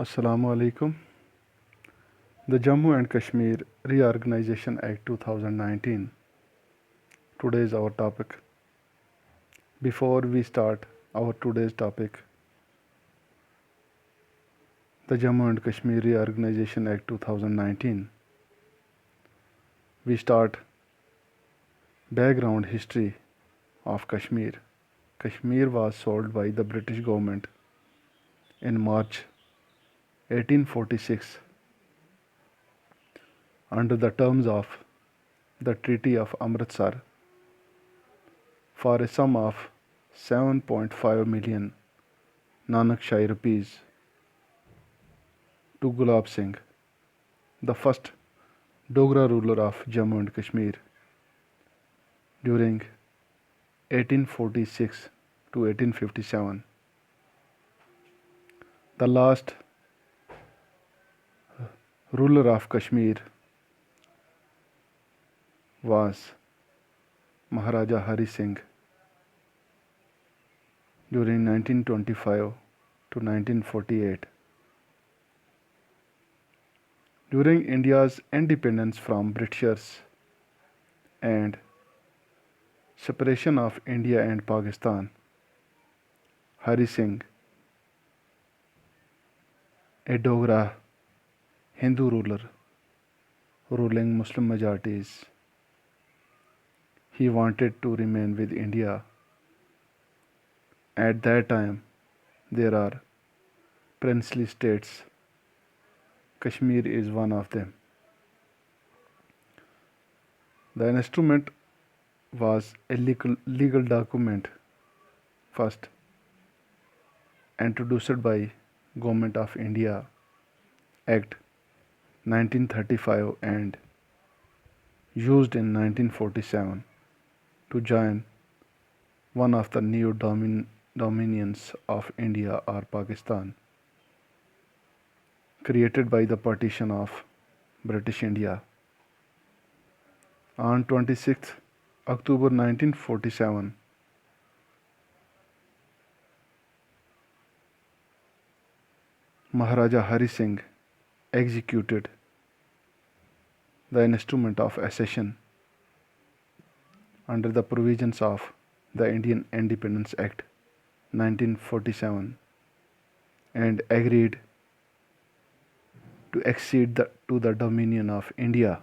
Assalamu alaikum. The Jammu and Kashmir Reorganization Act 2019. Today is our topic. Before we start our today's topic, the Jammu and Kashmir Reorganization Act 2019, we start background history of Kashmir. Kashmir was sold by the British government in March 1846 under the terms of the Treaty of Amritsar for a sum of 7.5 million Nanakshahi rupees to Gulab Singh, the first Dogra ruler of Jammu and Kashmir during 1846 to 1857. The last ruler of Kashmir was Maharaja Hari Singh during 1925 to 1948. During India's independence from Britishers and separation of India and Pakistan, Hari Singh, a Dogra Hindu ruler ruling Muslim majorities, he wanted to remain with India. At that time, there are princely states. Kashmir is one of them. The instrument was a legal document first introduced by Government of India Act 1935 and used in 1947 to join one of the new dominions of India or Pakistan, created by the partition of British India. On 26 October 1947, Maharaja Hari Singh executed the instrument of accession under the provisions of the Indian Independence Act 1947 and agreed to accede to the dominion of India.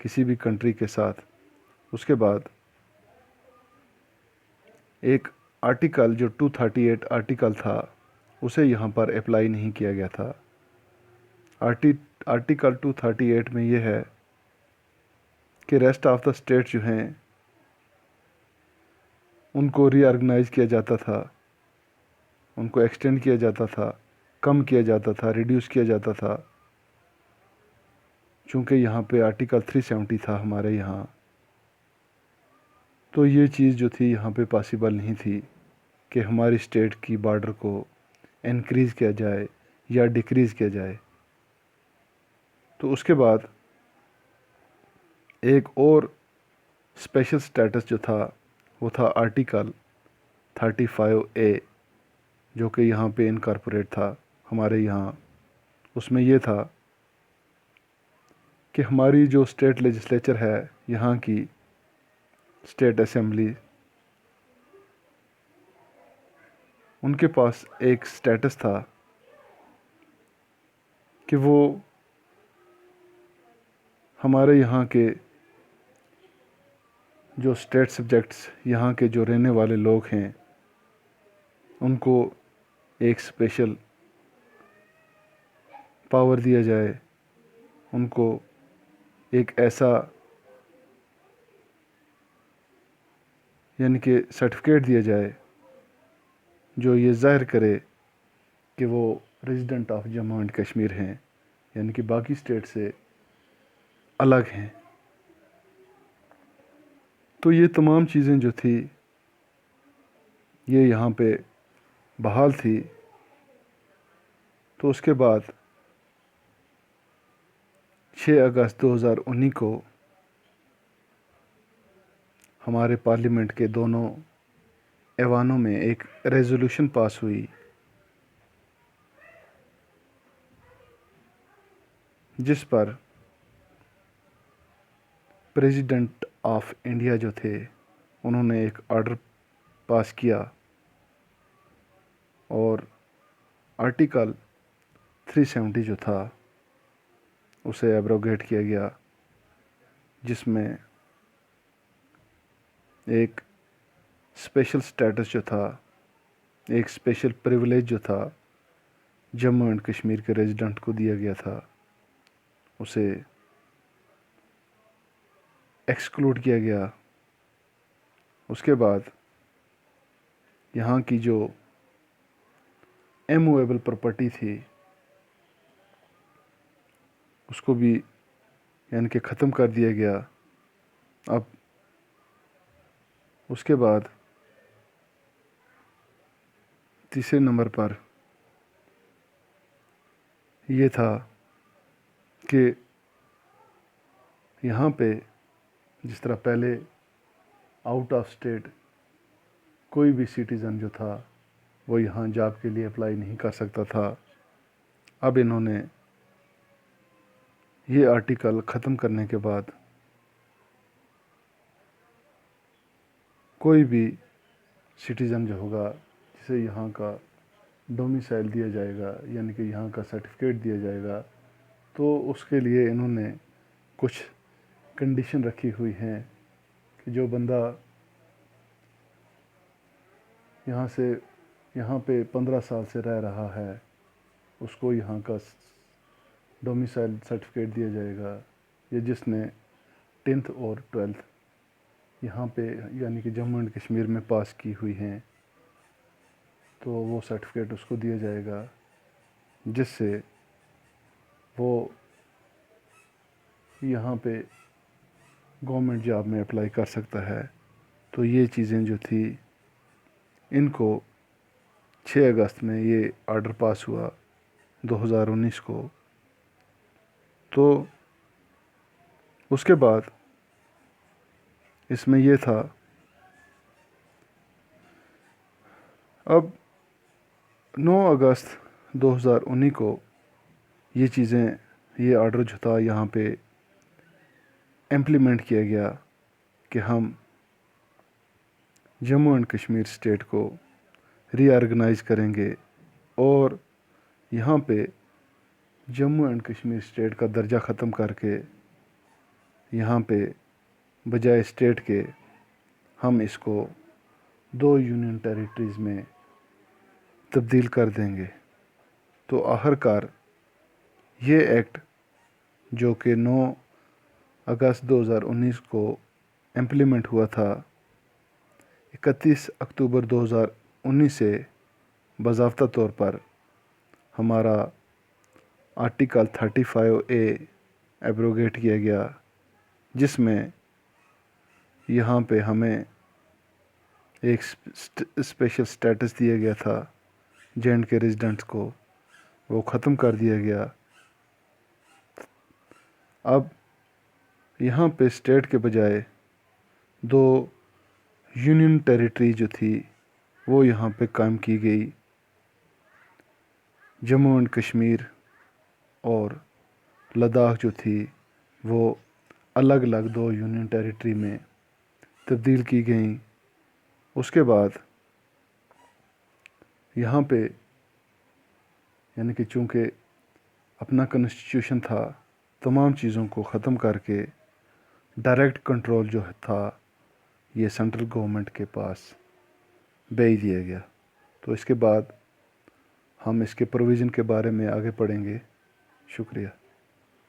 کسی بھی country کے ساتھ. اس کے بعد ایک article جو 238 article تھا اسے یہاں پر اپلائی نہیں کیا گیا تھا. آرٹیکل 238 میں یہ ہے کہ ریسٹ آف دا اسٹیٹ جو ہیں ان کو ری آرگنائز کیا جاتا تھا، ان کو ایکسٹینڈ کیا جاتا تھا، کم کیا جاتا تھا، ریڈیوس کیا جاتا تھا. چونکہ یہاں پہ آرٹیکل 370 تھا ہمارے یہاں، تو یہ چیز جو تھی یہاں پہ پاسبل نہیں تھی کہ ہماری اسٹیٹ کی بارڈر کو انکریز کیا جائے یا ڈیکریز کیا جائے. تو اس کے بعد ایک اور اسپیشل سٹیٹس جو تھا وہ تھا آرٹیکل 35A، جو کہ یہاں پہ انکارپوریٹ تھا ہمارے یہاں. اس میں یہ تھا کہ ہماری جو اسٹیٹ لیجسلیچر ہے، یہاں کی اسٹیٹ اسمبلی، ان کے پاس ایک سٹیٹس تھا کہ وہ ہمارے یہاں کے جو اسٹیٹ سبجیکٹس، یہاں کے جو رہنے والے لوگ ہیں، ان کو ایک اسپیشل پاور دیا جائے، ان کو ایک ایسا یعنی کہ سرٹیفکیٹ دیا جائے جو یہ ظاہر کرے کہ وہ resident of Jammu and Kashmir ہیں، یعنی کہ باقی اسٹیٹ سے الگ ہیں. تو یہ تمام چیزیں جو تھی یہ یہاں پہ بحال تھی. تو اس کے بعد 6 اگست 2019 کو ہمارے پارلیمنٹ کے دونوں ایوانوں میں ایک ریزولوشن پاس ہوئی جس پر پریزیڈنٹ آف انڈیا جو تھے انہوں نے ایک آرڈر پاس کیا اور آرٹیکل 370 جو تھا اسے ایبروگیٹ کیا گیا، جس میں ایک اسپیشل سٹیٹس جو تھا، ایک اسپیشل پریولیج جو تھا جموں اینڈ کشمیر کے ریزیڈنٹ کو دیا گیا تھا، اسے ایکسکلوڈ کیا گیا. اس کے بعد یہاں کی جو ایمویبل پراپرٹی تھی اس کو بھی یعنی کہ ختم کر دیا گیا. اب اس کے بعد تیسرے نمبر پر یہ تھا کہ یہاں پہ جس طرح پہلے آؤٹ آف اسٹیٹ کوئی بھی سٹیزن جو تھا وہ یہاں جاب کے لیے اپلائی نہیں کر سکتا تھا، اب انہوں نے یہ آرٹیکل ختم کرنے کے بعد کوئی بھی سٹیزن جو ہوگا جسے یہاں کا ڈومیسائل دیا جائے گا، یعنی کہ یہاں کا سرٹیفکیٹ دیا جائے گا، تو اس کے لیے انہوں نے کچھ کنڈیشن رکھی ہوئی ہیں کہ جو بندہ یہاں پہ 15 سال سے رہ رہا ہے اس کو یہاں کا ڈومیسائل سرٹیفکیٹ دیا جائے گا، یا جس نے 10th اور 12th یہاں پہ یعنی کہ جموں اینڈ کشمیر میں پاس کی ہوئی ہیں تو وہ سرٹیفکیٹ اس کو دیا جائے گا، جس سے وہ یہاں پہ گورنمنٹ جاب میں اپلائی کر سکتا ہے. تو یہ چیزیں جو تھی ان کو 6 اگست میں یہ آرڈر پاس ہوا 2019 کو. تو اس کے بعد اس میں یہ تھا اب 9 اگست 2019 کو یہ چیزیں، یہ آرڈر جو تھا یہاں پہ امپلیمنٹ کیا گیا کہ ہم جموں اینڈ کشمیر اسٹیٹ کو ری آرگنائز کریں گے اور یہاں پہ جموں اینڈ کشمیر اسٹیٹ کا درجہ ختم کر کے یہاں پہ بجائے اسٹیٹ کے ہم اس کو 2 یونین ٹیریٹریز میں تبدیل کر دیں گے۔ تو آخر کار یہ ایکٹ جو کہ 9 اگست 2019 کو امپلیمنٹ ہوا تھا، 31 اکتوبر 2019 سے باضابطہ طور پر ہمارا آرٹیکل 35A ایبروگیٹ کیا گیا، جس میں یہاں پہ ہمیں ایک اسپیشل سٹیٹس دیا گیا تھا جے اینڈ کے ریزیڈنٹس کو، وہ ختم کر دیا گیا۔ اب یہاں پہ اسٹیٹ کے بجائے 2 یونین ٹیریٹری جو تھی وہ یہاں پہ قائم کی گئی، جموں اینڈ کشمیر اور لداخ جو تھی وہ الگ الگ 2 یونین ٹیریٹری میں تبدیل کی گئیں۔ اس کے بعد یہاں پہ یعنی کہ چونکہ اپنا کنسٹیٹیوشن تھا، تمام چیزوں کو ختم کر کے ڈائریکٹ کنٹرول جو تھا یہ سینٹرل گورنمنٹ کے پاس بھیج دیا گیا۔ تو اس کے بعد ہم اس کے پروویژن کے بارے میں آگے پڑھیں گے۔ شکریہ۔